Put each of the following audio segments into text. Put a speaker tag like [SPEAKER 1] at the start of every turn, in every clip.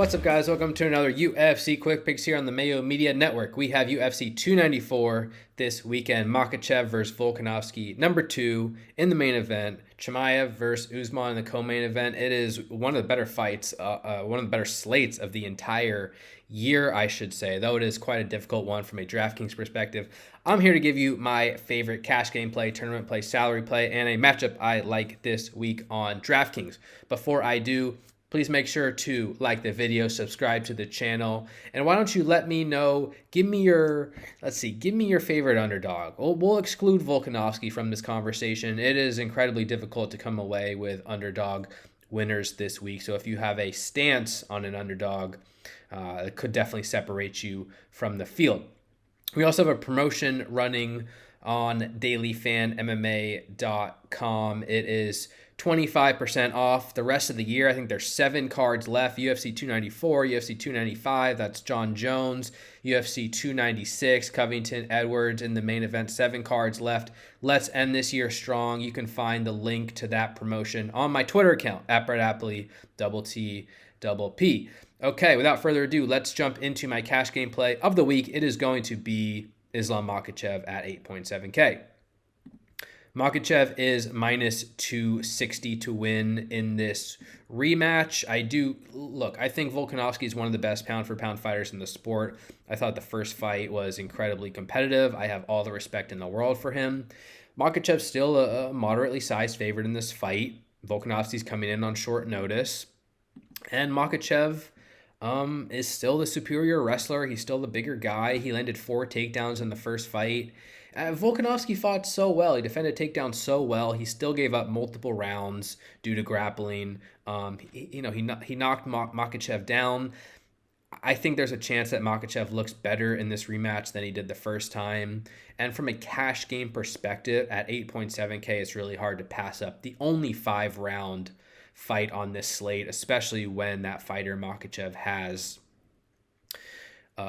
[SPEAKER 1] What's up, guys? Welcome to another UFC Quick Picks here on the Mayo Media Network. We have UFC 294 this weekend. Makhachev versus Volkanovski. Number 2 in the main event. Chimaev versus Usman in the co-main event. It is one of the better fights, one of the better slates of the entire year, I should say, though it is quite a difficult one from a DraftKings perspective. I'm here to give you my favorite cash game play, tournament play, salary play, and a matchup I like this week on DraftKings. Before I do, please make sure to like the video, subscribe to the channel, and why don't you let me know, give me your favorite underdog. We'll exclude Volkanovski from this conversation. It is incredibly difficult to come away with underdog winners this week. So if you have a stance on an underdog, it could definitely separate you from the field. We also have a promotion running on dailyfanmma.com. It is 25% off the rest of the year. I think there's 7 cards left. UFC 294, UFC 295, that's John Jones. UFC 296, Covington Edwards in the main event. 7 cards left. Let's end this year strong. You can find the link to that promotion on my Twitter account, @Appley, @TTP. Okay, without further ado, let's jump into my cash game play of the week. It is going to be Islam Makhachev at 8.7K. Makhachev is minus 260 to win in this rematch. I think Volkanovski is one of the best pound-for-pound fighters in the sport. I thought the first fight was incredibly competitive. I have all the respect in the world for him. Makhachev's still a moderately sized favorite in this fight. Volkanovski's coming in on short notice. And Makhachev is still the superior wrestler. He's still the bigger guy. He landed 4 takedowns in the first fight. Volkanovski fought so well. He defended takedowns so well. He still gave up multiple rounds due to grappling. He knocked Makhachev down. I think there's a chance that Makhachev looks better in this rematch than he did the first time. And from a cash game perspective, at 8.7K, it's really hard to pass up the only 5-round fight on this slate, especially when that fighter Makhachev has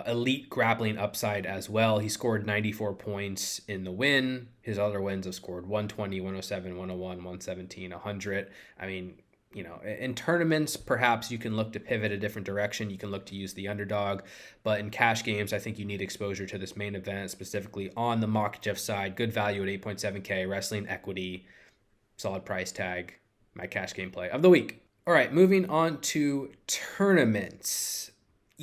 [SPEAKER 1] elite grappling upside as well. He scored 94 points in the win. His other wins have scored 120, 107, 101, 117, 100. I mean, in tournaments, perhaps you can look to pivot a different direction. You can look to use the underdog. But in cash games, I think you need exposure to this main event, specifically on the Makhachev side. Good value at 8.7K, wrestling equity, solid price tag. My cash game play of the week. All right, moving on to tournaments.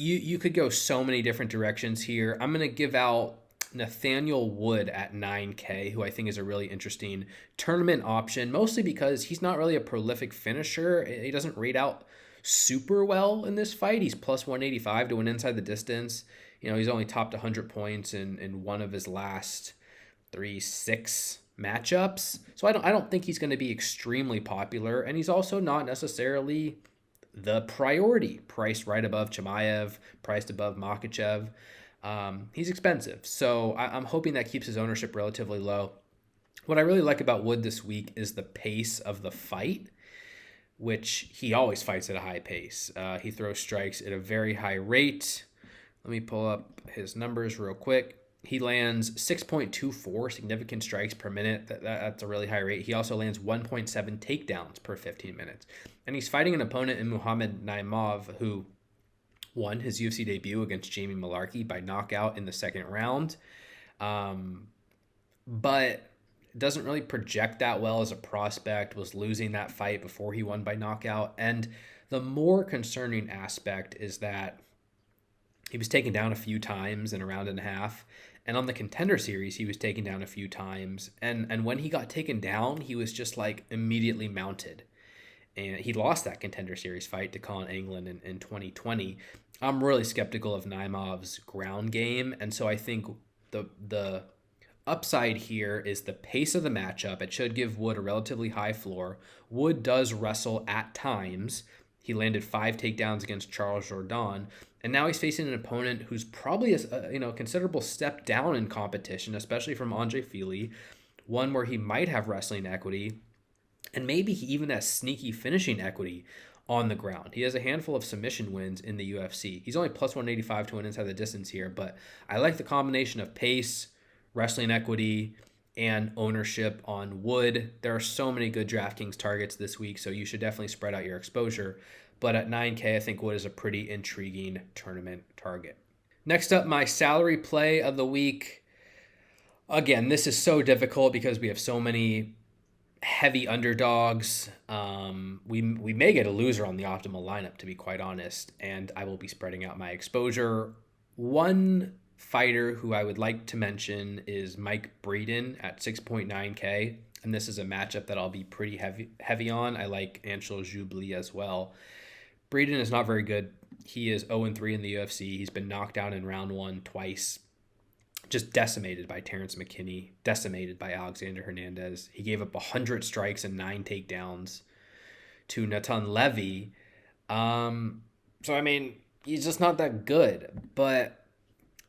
[SPEAKER 1] You could go so many different directions here. I'm going to give out Nathaniel Wood at 9K, who I think is a really interesting tournament option, mostly because he's not really a prolific finisher. He doesn't rate out super well in this fight. He's plus 185 to win inside the distance. He's only topped 100 points in one of his last 3-6 matchups. So I don't think he's going to be extremely popular, and he's also not necessarily the priority, priced right above Chimaev, priced above Makhachev. He's expensive, so I'm hoping that keeps his ownership relatively low. What I really like about Wood this week is the pace of the fight, which he always fights at a high pace. He throws strikes at a very high rate. Let me pull up his numbers real quick. He lands 6.24 significant strikes per minute. That's a really high rate. He also lands 1.7 takedowns per 15 minutes. And he's fighting an opponent in Muhammad Naimov, who won his UFC debut against Jamie Malarkey by knockout in the second round. But doesn't really project that well as a prospect, was losing that fight before he won by knockout. And the more concerning aspect is that he was taken down a few times in a round and a half. And on the Contender Series, he was taken down a few times. And when he got taken down, he was just immediately mounted. And he lost that Contender Series fight to Colin Anglin in 2020. I'm really skeptical of Naimov's ground game. And so I think the upside here is the pace of the matchup. It should give Wood a relatively high floor. Wood does wrestle at times. He landed 5 takedowns against Charles Jourdain. And now he's facing an opponent who's probably a considerable step down in competition, especially from Andre Fili, one where he might have wrestling equity, and maybe he even has sneaky finishing equity on the ground. He has a handful of submission wins in the UFC. He's only plus 185 to win inside the distance here, but I like the combination of pace, wrestling equity, and ownership on Wood. There are so many good DraftKings targets this week, so you should definitely spread out your exposure. but at 9K, I think Wood is a pretty intriguing tournament target. Next up, my salary play of the week. Again, this is so difficult because we have so many heavy underdogs. We may get a loser on the optimal lineup, to be quite honest, and I will be spreading out my exposure. One fighter who I would like to mention is Mike Breeden at 6.9K, and this is a matchup that I'll be pretty heavy on. I like Anshul Jubli as well. Breeden is not very good. He is 0-3 in the UFC. He's been knocked down in round 1 twice. Just decimated by Terrence McKinney, decimated by Alexander Hernandez. He gave up 100 strikes and 9 takedowns to Natan Levy. So, I mean, he's just not that good. But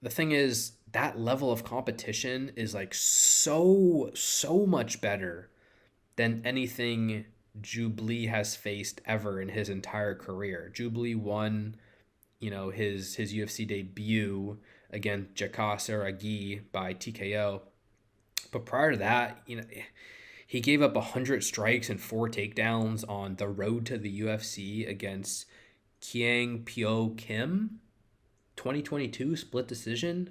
[SPEAKER 1] the thing is, that level of competition is like so much better than anything Jubli has faced ever in his entire career. Jubli won, his UFC debut against Jakar Agi by TKO. But prior to that, he gave up 100 strikes and 4 takedowns on the road to the UFC against Kiang Pyo Kim, 2022 split decision.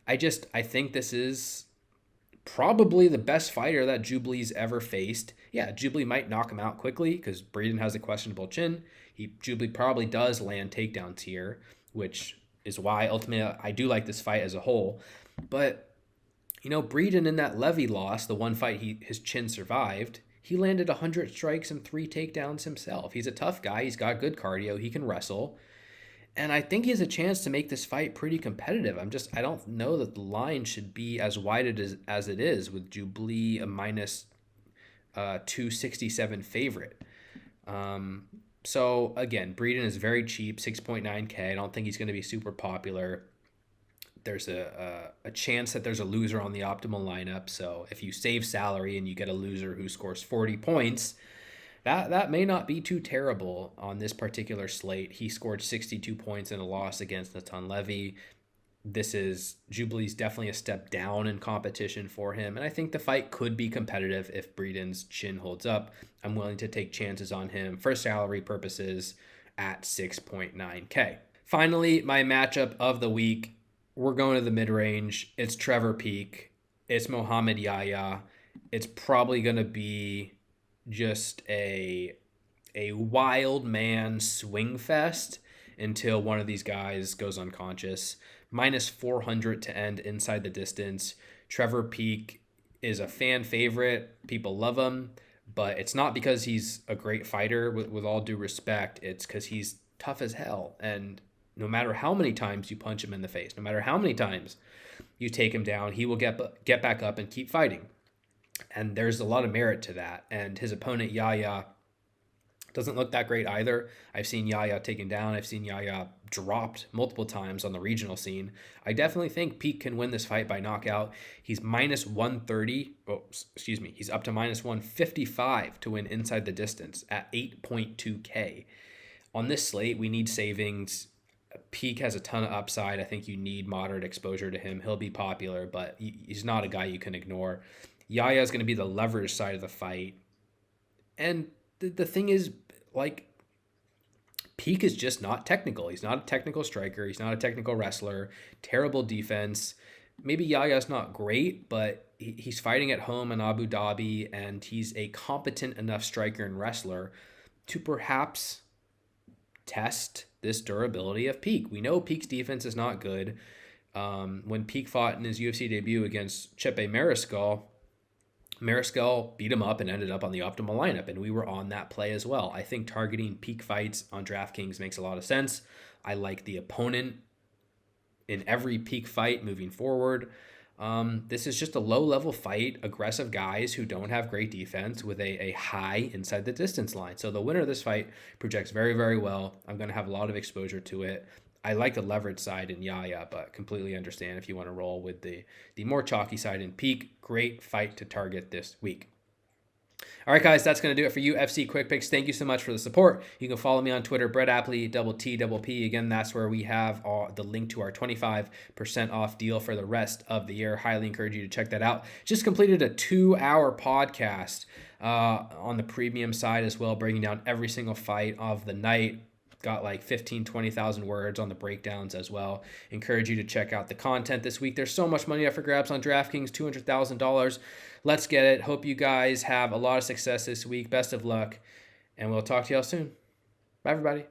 [SPEAKER 1] I think this is probably the best fighter that Jubilee's ever faced. Yeah, Jubilee might knock him out quickly because Breeden has a questionable chin. Jubilee probably does land takedowns here, which is why ultimately I do like this fight as a whole. But, Breeden in that Levy loss, the one fight his chin survived, he landed 100 strikes and 3 takedowns himself. He's a tough guy. He's got good cardio. He can wrestle. And I think he has a chance to make this fight pretty competitive. I don't know that the line should be as wide as it is with Jubilee a minus 267 favorite. So again, Breeden is very cheap, 6.9K. I don't think he's going to be super popular. There's a chance that there's a loser on the optimal lineup. So if you save salary and you get a loser who scores 40 points, that may not be too terrible on this particular slate. He scored 62 points in a loss against Natan Levy. Jubilee's definitely a step down in competition for him. And I think the fight could be competitive if Breeden's chin holds up. I'm willing to take chances on him for salary purposes at 6.9K. Finally, my matchup of the week, we're going to the mid-range. It's Trevor Peek. It's Mohamed Yahya. It's probably going to be just a wild man swing fest until one of these guys goes unconscious. Minus 400 to end inside the distance. Trevor Peek is a fan favorite. People love him, but it's not because he's a great fighter, with all due respect. It's because he's tough as hell. And no matter how many times you punch him in the face, no matter how many times you take him down, he will get back up and keep fighting. And there's a lot of merit to that. And his opponent, Yahya, doesn't look that great either. I've seen Yahya taken down. I've seen Yahya dropped multiple times on the regional scene. I definitely think Peek can win this fight by knockout. He's minus 130. He's up to minus 155 to win inside the distance at 8.2K. On this slate, we need savings. Peek has a ton of upside. I think you need moderate exposure to him. He'll be popular, but he's not a guy you can ignore. Yahya is going to be the leverage side of the fight. And the thing is, Peek is just not technical. He's not a technical striker. He's not a technical wrestler. Terrible defense. Maybe Yahya's not great, but he's fighting at home in Abu Dhabi, and he's a competent enough striker and wrestler to perhaps test this durability of Peek. We know Peek's defense is not good. When Peek fought in his UFC debut against Chepe Mariscal beat him up and ended up on the optimal lineup, and we were on that play as well. I think targeting Peek fights on DraftKings makes a lot of sense. I like the opponent in every Peek fight moving forward. This is just a low-level fight, aggressive guys who don't have great defense with a high inside the distance line. So the winner of this fight projects very, very well. I'm going to have a lot of exposure to it. I like the leverage side in Yahya, but completely understand if you want to roll with the more chalky side in Peek. Great fight to target this week. All right, guys, that's going to do it for UFC Quick Picks. Thank you so much for the support. You can follow me on Twitter, Brett Appley, T. Again, that's where we have the link to our 25% off deal for the rest of the year. Highly encourage you to check that out. Just completed a 2-hour podcast on the premium side as well, breaking down every single fight of the night. Got like 20,000 words on the breakdowns as well. Encourage you to check out the content this week. There's so much money up for grabs on DraftKings, $200,000. Let's get it. Hope you guys have a lot of success this week. Best of luck, and we'll talk to y'all soon. Bye, everybody.